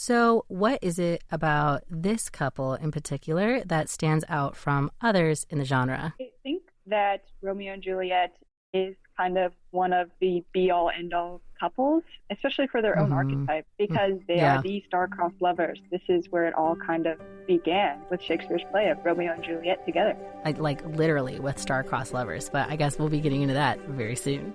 So what is it about this couple in particular that stands out from others in the genre? I think that Romeo and Juliet is kind of one of the be-all, end-all couples, especially for their own archetype, because they are the star-crossed lovers. This is where it all kind of began with Shakespeare's play of Romeo and Juliet together. Like literally with star-crossed lovers, but I guess we'll be getting into that very soon.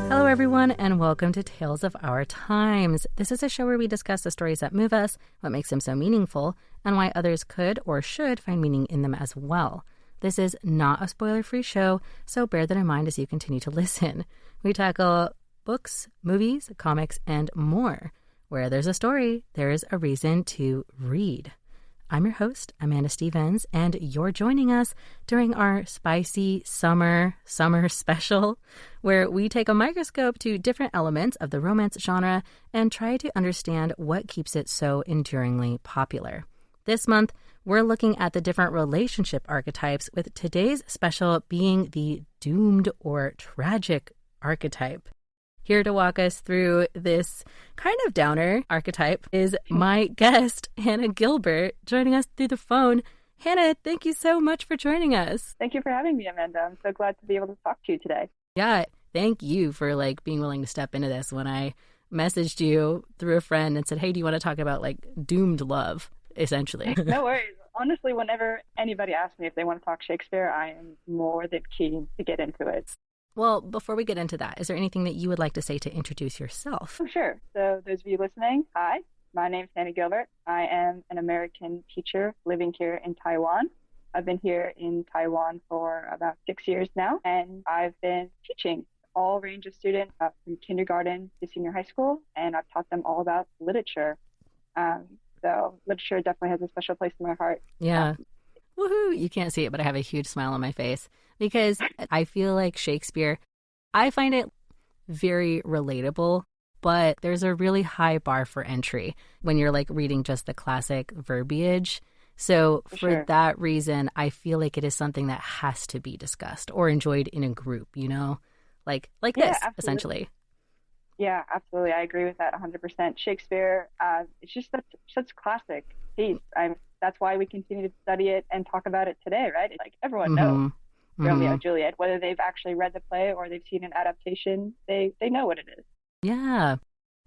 Hello, everyone, and welcome to Tales of Our Times. This is a show where we discuss the stories that move us, what makes them so meaningful, and why others could or should find meaning in them as well. This is not a spoiler-free show, so bear that in mind as you continue to listen. We tackle books, movies, comics, and more. Where there's a story, there is a reason to read. I'm your host, Amanda Stevens, and you're joining us during our spicy summer special, where we take a microscope to different elements of the romance genre and try to understand what keeps it so enduringly popular. This month, we're looking at the different relationship archetypes, with today's special being the doomed or tragic archetype. Here to walk us through this kind of downer archetype is my guest, Hannah Gilbert, joining us through the phone. Hannah, thank you so much for joining us. Thank you for having me, Amanda. I'm so glad to be able to talk to you today. Yeah, thank you for being willing to step into this. When I messaged you through a friend and said, hey, do you want to talk about doomed love, essentially? No worries. Honestly, whenever anybody asks me if they want to talk Shakespeare, I am more than keen to get into it. Well, before we get into that, is there anything that you would like to say to introduce yourself? Oh, sure. So those of you listening, hi, my name's Hannah Gilbert. I am an American teacher living here in Taiwan. I've been here in Taiwan for about 6 years now, and I've been teaching all range of students from kindergarten to senior high school, and I've taught them all about literature. So literature definitely has a special place in my heart. Yeah. Woohoo! You can't see it, but I have a huge smile on my face because I feel like Shakespeare, I find it very relatable, but there's a really high bar for entry when you're reading just the classic verbiage. So for that reason, I feel like it is something that has to be discussed or enjoyed in a group, like this, absolutely. Essentially. Yeah, absolutely. I agree with that 100%. Shakespeare, it's just such classic piece. That's why we continue to study it and talk about it today, right? Everyone knows Romeo and Juliet, whether they've actually read the play or they've seen an adaptation, they know what it is. Yeah.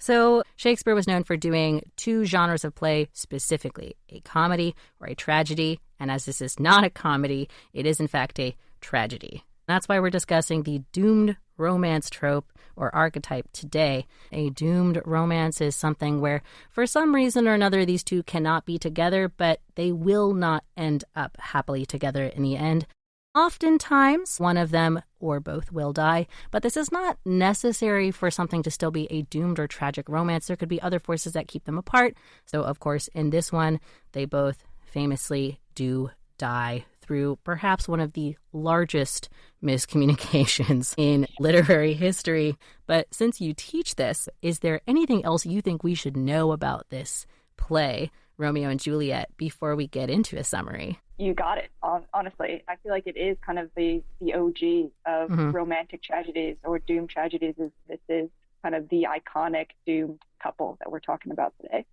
So Shakespeare was known for doing two genres of play specifically, a comedy or a tragedy. And as this is not a comedy, it is in fact a tragedy. That's why we're discussing the doomed romance trope or archetype today. A doomed romance is something where, for some reason or another, these two cannot be together, but they will not end up happily together in the end. Oftentimes, one of them or both will die, but this is not necessary for something to still be a doomed or tragic romance. There could be other forces that keep them apart. So, of course, in this one, they both famously do die through perhaps one of the largest miscommunications in literary history. But since you teach this, is there anything else you think we should know about this play, Romeo and Juliet, before we get into a summary? You got it. Honestly, I feel like it is kind of the OG of romantic tragedies or doomed tragedies. This is kind of the iconic doomed couple that we're talking about today.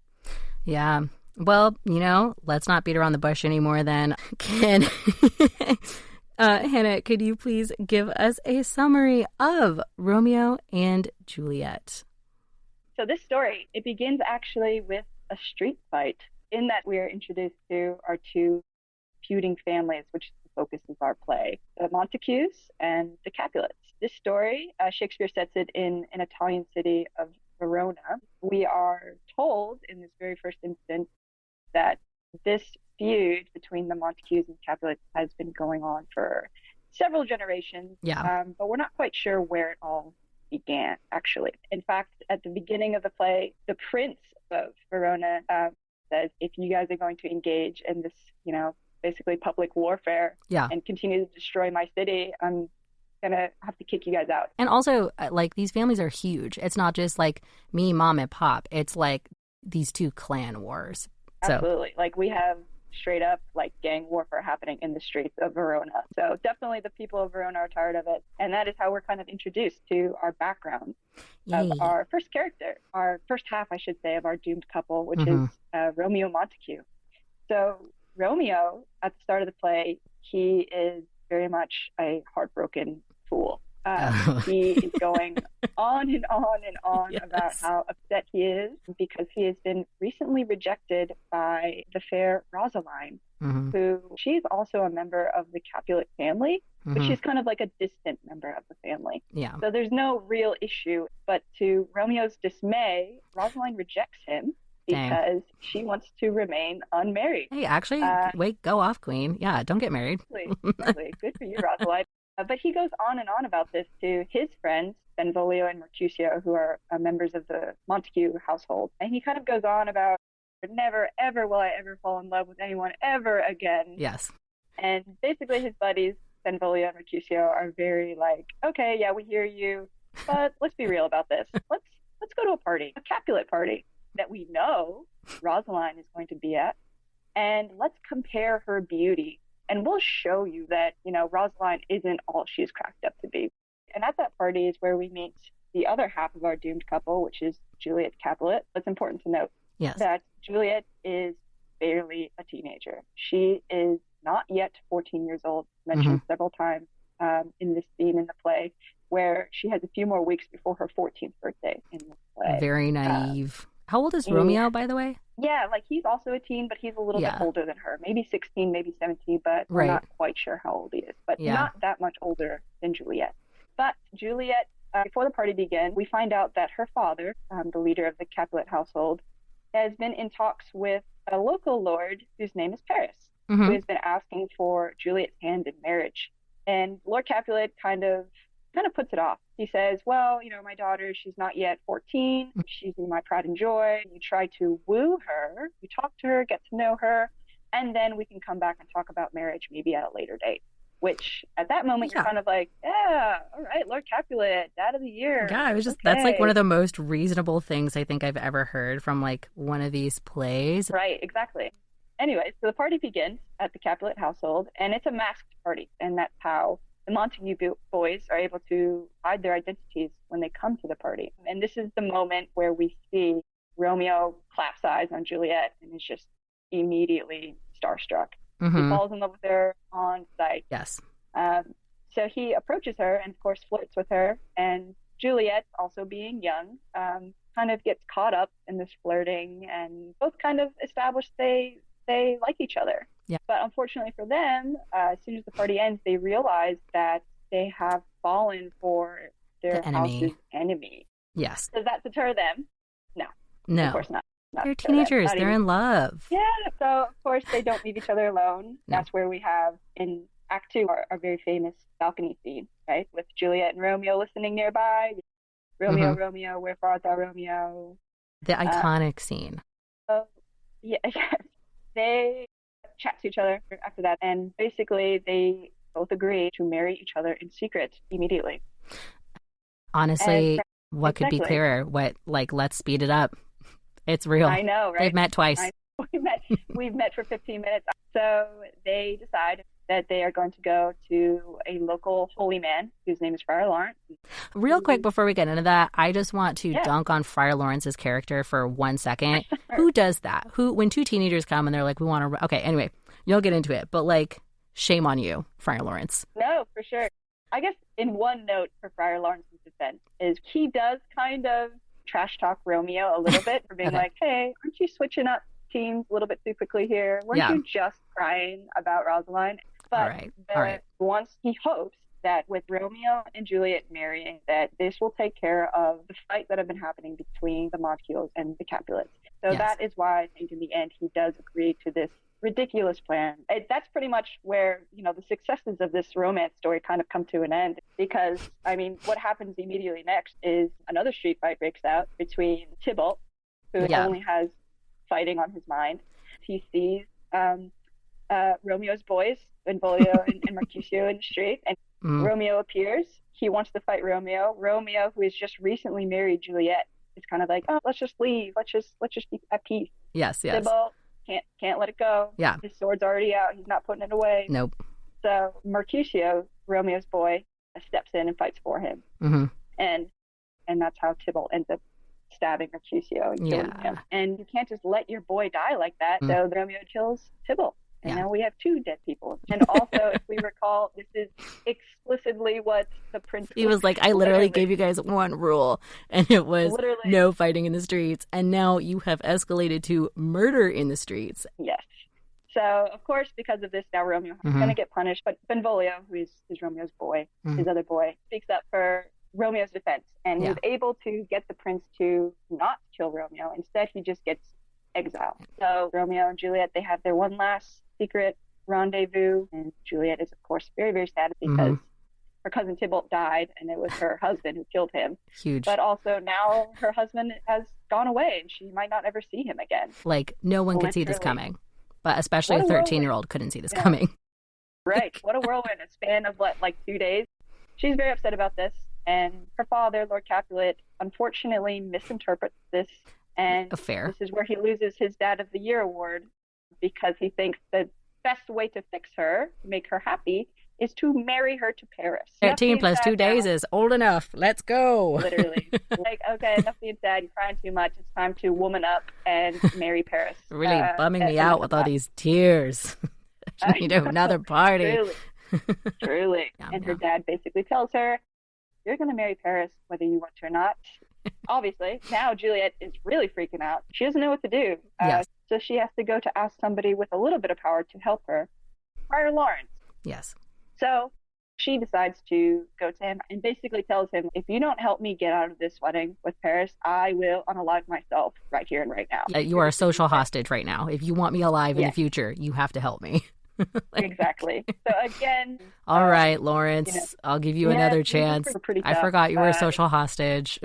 Yeah. Well, let's not beat around the bush anymore then. Hannah, could you please give us a summary of Romeo and Juliet? So this story, it begins actually with a street fight, in that we are introduced to our two feuding families, which is the focus of our play, the Montagues and the Capulets. This story, Shakespeare sets it in an Italian city of Verona. We are told in this very first instance that this feud between the Montagues and Capulets has been going on for several generations, but we're not quite sure where it all began, actually. In fact, at the beginning of the play, the Prince of Verona says, if you guys are going to engage in this, basically public warfare and continue to destroy my city, I'm gonna have to kick you guys out. And also, these families are huge. It's not just me, mom, and pop. It's these two clan wars. So Absolutely. Like we have straight up like gang warfare happening in the streets of Verona. So definitely the people of Verona are tired of it. And that is how we're kind of introduced to our background of yay. our first character, our first half, I should say, of our doomed couple, which is Romeo Montague. So Romeo, at the start of the play, he is very much a heartbroken fool. He is going on and on and on about how upset he is because he has been recently rejected by the fair Rosaline, who she's also a member of the Capulet family, but she's kind of like a distant member of the family. Yeah. So there's no real issue, but to Romeo's dismay, Rosaline rejects him because she wants to remain unmarried. Hey, actually, wait, go off, queen. Yeah, don't get married. Exactly. Good for you, Rosaline. But he goes on and on about this to his friends, Benvolio and Mercutio, who are members of the Montague household. And he kind of goes on about, never, ever will I ever fall in love with anyone ever again. Yes. And basically his buddies, Benvolio and Mercutio, are very like, okay, yeah, we hear you, but let's be real about this. Let's go to a party, a Capulet party that we know Rosaline is going to be at, and let's compare her beauty. And we'll show you that, Rosaline isn't all she's cracked up to be. And at that party is where we meet the other half of our doomed couple, which is Juliette Capulet. It's important to note that Juliette is barely a teenager. She is not yet 14 years old, mentioned several times in this scene in the play, where she has a few more weeks before her 14th birthday in the play. Very naive. How old is Romeo, by the way? Yeah, like he's also a teen, but he's a little bit older than her. Maybe 16, maybe 17, but we're not quite sure how old he is. But not that much older than Juliette. But Juliette, before the party begins, we find out that her father, the leader of the Capulet household, has been in talks with a local lord whose name is Paris, who has been asking for Juliette's hand in marriage. And Lord Capulet kind of puts it off. He says, well, my daughter, she's not yet 14. She's my pride and joy. You try to woo her, you talk to her, get to know her, and then we can come back and talk about marriage maybe at a later date. Which at that moment you're kind of like, yeah, all right, Lord Capulet, Dad of the Year. Yeah, it was just that's like one of the most reasonable things I think I've ever heard from like one of these plays. Right, exactly. Anyway, so the party begins at the Capulet household, and it's a masked party, and that's how the Montague boys are able to hide their identities when they come to the party. And this is the moment where we see Romeo claps eyes on Juliette and is just immediately starstruck. He falls in love with her on sight. Yes. So he approaches her and, of course, flirts with her. And Juliette, also being young, kind of gets caught up in this flirting, and both kind of establish they like each other. Yeah. But unfortunately for them, as soon as the party ends, they realize that they have fallen for their house's enemy. Yes. Does that deter them? No. Of course not. They're teenagers. They're in love. Yeah. So, of course, they don't leave each other alone. No. That's where we have, in Act 2, our very famous balcony scene, right? With Juliette and Romeo listening nearby. Romeo, Romeo, wherefore art thou, Romeo? The iconic scene. Yeah. They chat to each other after that, and basically they both agree to marry each other in secret immediately. Honestly, what could be clearer? Let's speed it up. It's real. I know, right? They've met twice. We've met for 15 minutes. So they decide that they are going to go to a local holy man whose name is Friar Lawrence. Real quick before we get into that, I just want to dunk on Friar Lawrence's character for 1 second. Who does that? When two teenagers come and they're like, we want to... Okay, anyway, you'll get into it. But shame on you, Friar Lawrence. No, for sure. I guess in one note for Friar Lawrence's defense is he does kind of trash talk Romeo a little bit for being like, hey, aren't you switching up teams a little bit too quickly here? Weren't you just crying about Rosaline? But all right. Once he hopes that with Romeo and Juliet marrying, that this will take care of the fight that have been happening between the Montagues and the Capulets. So that is why I think in the end he does agree to this ridiculous plan. That's pretty much where, the successes of this romance story kind of come to an end, because, what happens immediately next is another street fight breaks out between Tybalt, who only has fighting on his mind. He sees Romeo's boys, Benvolio and Mercutio, in the street, and Romeo appears. He wants to fight Romeo. Romeo, who has just recently married Juliette, is kind of like, oh, let's just leave. Let's just be at peace. Yes. Tybalt can't let it go. Yeah. His sword's already out. He's not putting it away. Nope. So Mercutio, Romeo's boy, steps in and fights for him. Mm-hmm. And that's how Tybalt ends up stabbing Mercutio and killing him. And you can't just let your boy die like that. So Romeo kills Tybalt. And now we have 2 dead people. And also, if we recall, this is explicitly what the prince... He was like, I literally gave you guys one rule, and it was no fighting in the streets. And now you have escalated to murder in the streets. Yes. So, of course, because of this, now Romeo is going to get punished. But Benvolio, who is Romeo's boy, his other boy, speaks up for Romeo's defense. And he's able to get the prince to not kill Romeo. Instead, he just gets exiled. So Romeo and Juliet, they have their one last secret rendezvous, and Juliet is, of course, very, very sad because her cousin Tybalt died, and it was her husband who killed him. Huge. But also now her husband has gone away, and she might not ever see him again. Like, no one could see this coming, but especially a 13-year-old couldn't see this coming. Right. What a whirlwind. A span of, like 2 days. She's very upset about this, and her father, Lord Capulet, unfortunately misinterprets this, and Affair. This is where he loses his Dad of the Year award, because he thinks the best way to fix her, to make her happy, is to marry her to Paris. 13 plus 2 days is old enough. Let's go. Literally. Like, okay, enough being sad. You're crying too much. It's time to woman up and marry Paris. Really bumming me out with all these tears. I need another party. Truly. And her dad basically tells her, you're going to marry Paris whether you want to or not. Obviously, now Juliet is really freaking out. She doesn't know what to do. So she has to go to ask somebody with a little bit of power to help her, Friar Lawrence. Yes. So she decides to go to him and basically tells him, if you don't help me get out of this wedding with Paris, I will unalive myself right here and right now. You are a social hostage right now. If you want me alive in the future, you have to help me. Exactly. So again, all right, Lawrence, I'll give you another chance. I forgot you were a social hostage.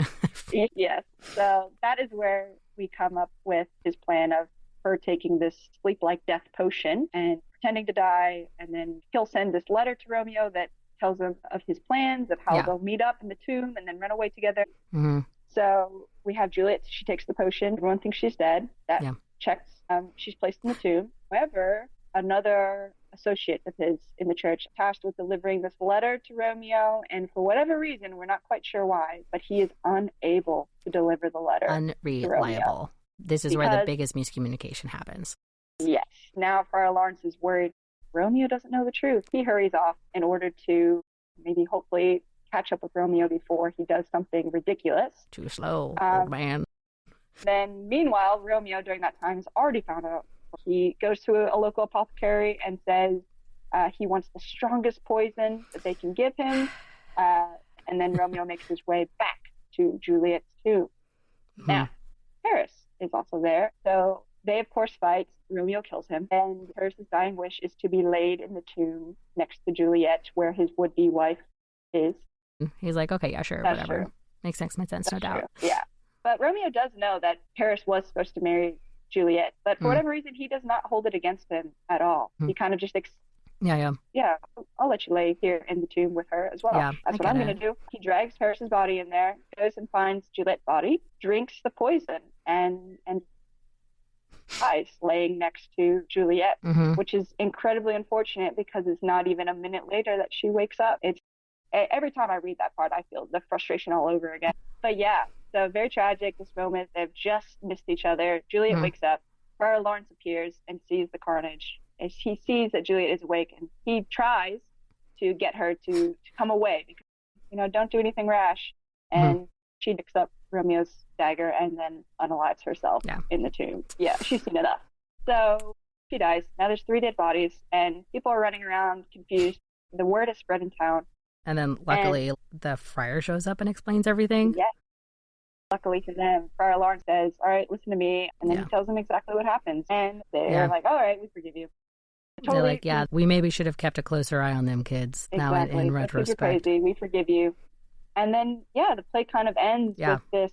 Yes. So that is where we come up with his plan of her taking this sleep-like death potion and pretending to die, and then he'll send this letter to Romeo that tells him of his plans, of how they'll meet up in the tomb and then run away together. So we have Juliet. She takes the potion. Everyone thinks she's dead. That checks. She's placed in the tomb. However, another associate of his in the church tasked with delivering this letter to Romeo, and for whatever reason, we're not quite sure why, but he is unable to deliver the letter. Unreliable. This is where the biggest miscommunication happens. Yes. Now Friar Lawrence is worried Romeo doesn't know the truth. He hurries off in order to maybe hopefully catch up with Romeo before he does something ridiculous. Too slow, old man. Then meanwhile, Romeo during that time has already found out. He goes to a local apothecary and says he wants the strongest poison that they can give him. And then Romeo makes his way back to Juliet's tomb. Now, Paris is also there. So they, of course, fight. Romeo kills him. And Paris' dying wish is to be laid in the tomb next to Juliet, where his would-be wife is. He's like, okay, yeah, sure, whatever. True. Makes sense, no doubt. Yeah. But Romeo does know that Paris was supposed to marry Juliet, but for whatever reason, he does not hold it against him at all. He kind of just yeah, I'll let you lay here in the tomb with her as well. Yeah, that's what I'm going to do. He drags Paris's body in there, goes and finds Juliet's body, drinks the poison, and dies laying next to Juliet, which is incredibly unfortunate because it's not even a minute later that she wakes up. It's every time I read that part, I feel the frustration all over again. But yeah, so very tragic, this moment. They've just missed each other. Juliet wakes up. Friar Lawrence appears and sees the carnage. And he sees that Juliet is awake, and he tries to get her to come away because, don't do anything rash. And she picks up Romeo's dagger and then unalives herself in the tomb. Yeah, she's seen enough. So she dies. Now there's 3 dead bodies, and people are running around confused. The word is spread in town. And then luckily the friar shows up and explains everything. Yes. Luckily for them, Friar Lawrence says, all right, listen to me. And then he tells them exactly what happens. And they're like, all right, we forgive you. They're like, yeah, we maybe should have kept a closer eye on them kids. Exactly. Now in retrospect. You're crazy. We forgive you. And then, the play kind of ends with this.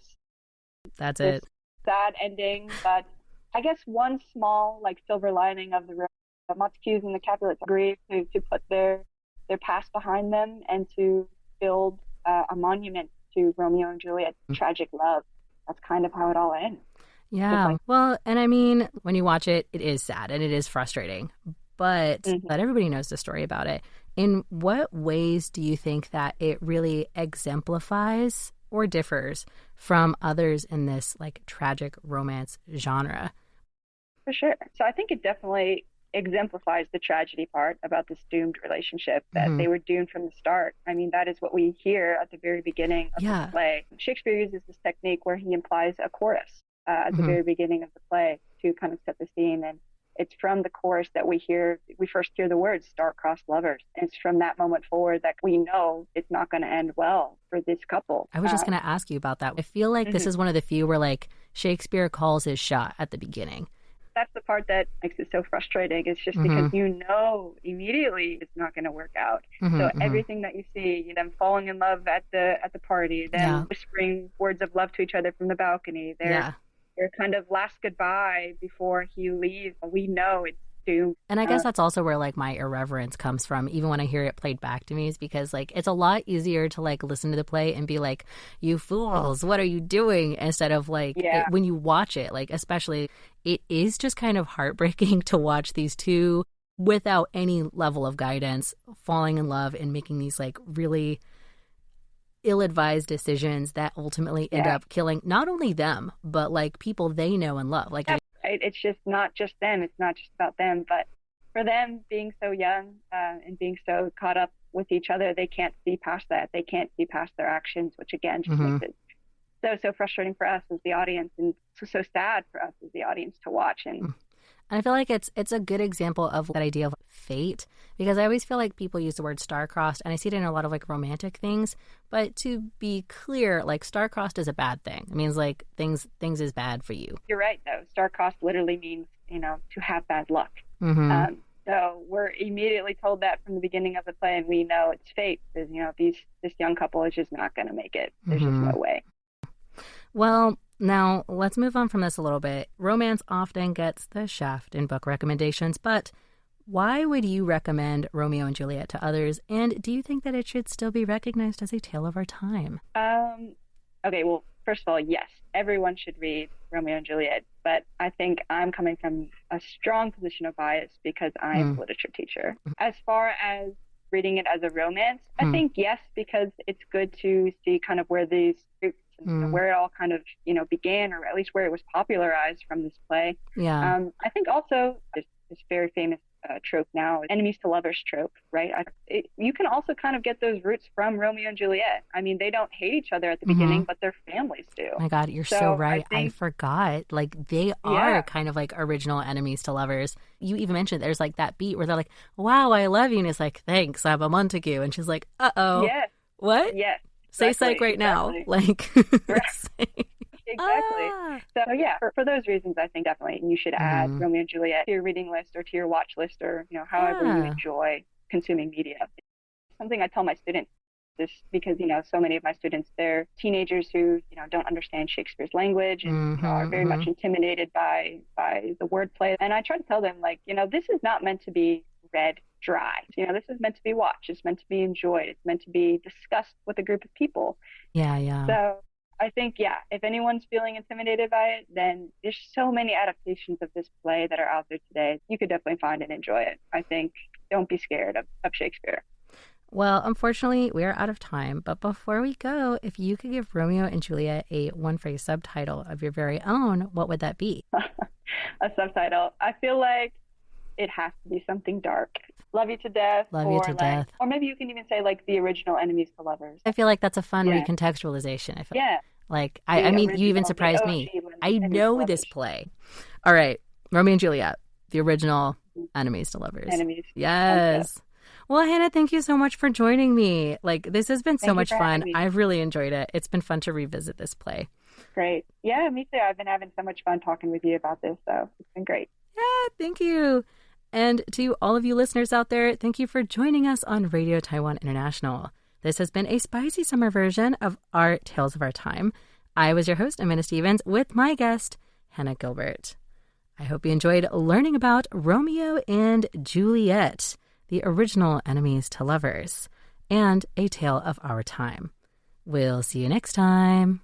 That's it. Sad ending. But I guess one small, silver lining of the Montagues and the Capulets agreed to put their past behind them and to build a monument to Romeo and Juliet's tragic love. that's kind of how it all ends. Yeah. Well, and I mean, when you watch it, it is sad and it is frustrating. But that everybody knows the story about it. In what ways do you think that it really exemplifies or differs from others in this like tragic romance genre? For sure. So I think it definitely exemplifies the tragedy part about this doomed relationship, that they were doomed from the start. I mean, that is what we hear at the very beginning of the play. Shakespeare uses this technique where he implies a chorus at the very beginning of the play to kind of set the scene. And it's from the chorus that we first hear the words star-crossed lovers. And it's from that moment forward that we know it's not going to end well for this couple. I was just going to ask you about that. I feel like this is one of the few where like Shakespeare calls his shot at the beginning. That's the part that makes it so frustrating. It's just because you know immediately it's not going to work out. So everything that you see, them falling in love at the party, them whispering words of love to each other from the balcony, their kind of last goodbye before he leaves, we know it's doomed. And I guess that's also where like my irreverence comes from, even when I hear it played back to me, is because like it's a lot easier to like listen to the play and be like, you fools, what are you doing? Instead of like when you watch it, like especially it is just kind of heartbreaking to watch these two without any level of guidance falling in love and making these like really ill-advised decisions that ultimately end up killing not only them, but like people they know and love. Like it's just not just them. It's not just about them, but for them being so young and being so caught up with each other, they can't see past that. They can't see past their actions, which again just makes it so frustrating for us as the audience, and so sad for us as the audience to watch. And I feel like it's a good example of that idea of fate, because I always feel like people use the word star-crossed, and I see it in a lot of like romantic things. But to be clear, like star-crossed is a bad thing. It means like things is bad for you. You're right, though. Star-crossed literally means, to have bad luck. So we're immediately told that from the beginning of the play, and we know it's fate because, this young couple is just not going to make it. There's just no way. Well, now let's move on from this a little bit. Romance often gets the shaft in book recommendations, but why would you recommend Romeo and Juliet to others? And do you think that it should still be recognized as a tale of our time? Okay, well, first of all, yes, everyone should read Romeo and Juliet, but I think I'm coming from a strong position of bias because I'm a literature teacher. As far as reading it as a romance, I think yes, because it's good to see kind of where these roots and where it all kind of, began, or at least where it was popularized from this play. Yeah. I think also this very famous trope now, enemies to lovers trope, right? You can also kind of get those roots from Romeo and Juliet. I mean, they don't hate each other at the beginning, but their families do. Oh my God, you're so right. I forgot. Like, they are kind of like original enemies to lovers. You even mentioned there's like that beat where they're like, wow, I love you. And it's like, thanks, I'm a Montague. And she's like, uh-oh. Yes. What? Yes. Say psych right now. Like, Exactly. So yeah, for those reasons, I think definitely you should add Romeo and Juliet to your reading list or to your watch list, or however you enjoy consuming media. Something I tell my students, this because so many of my students, they're teenagers who don't understand Shakespeare's language and are very much intimidated by the wordplay. And I try to tell them, like, this is not meant to be read dry. This is meant to be watched. It's meant to be enjoyed. It's meant to be discussed with a group of people. Yeah. So I think, if anyone's feeling intimidated by it, then there's so many adaptations of this play that are out there today. You could definitely find and enjoy it. I think don't be scared of Shakespeare. Well, unfortunately, we are out of time. But before we go, if you could give Romeo and Juliet a one-phrase subtitle of your very own, what would that be? A subtitle. I feel like it has to be something dark. Love you to death. Love you to death. Or maybe you can even say like the original enemies to lovers. I feel like that's a fun recontextualization. I mean, you even surprised me. I know this play. All right. Romeo and Juliet, the original enemies to lovers. Enemies. Yes. Okay. Well, Hannah, thank you so much for joining me. Like, this has been so much fun. I've really enjoyed it. It's been fun to revisit this play. Great. Yeah, me too. I've been having so much fun talking with you about this, so it's been great. Yeah, thank you. And to all of you listeners out there, thank you for joining us on Radio Taiwan International. This has been a spicy summer version of our Tales of Our Time. I was your host, Amanda Stevens, with my guest, Hannah Gilbert. I hope you enjoyed learning about Romeo and Juliet, the original enemies to lovers, and a tale of our time. We'll see you next time.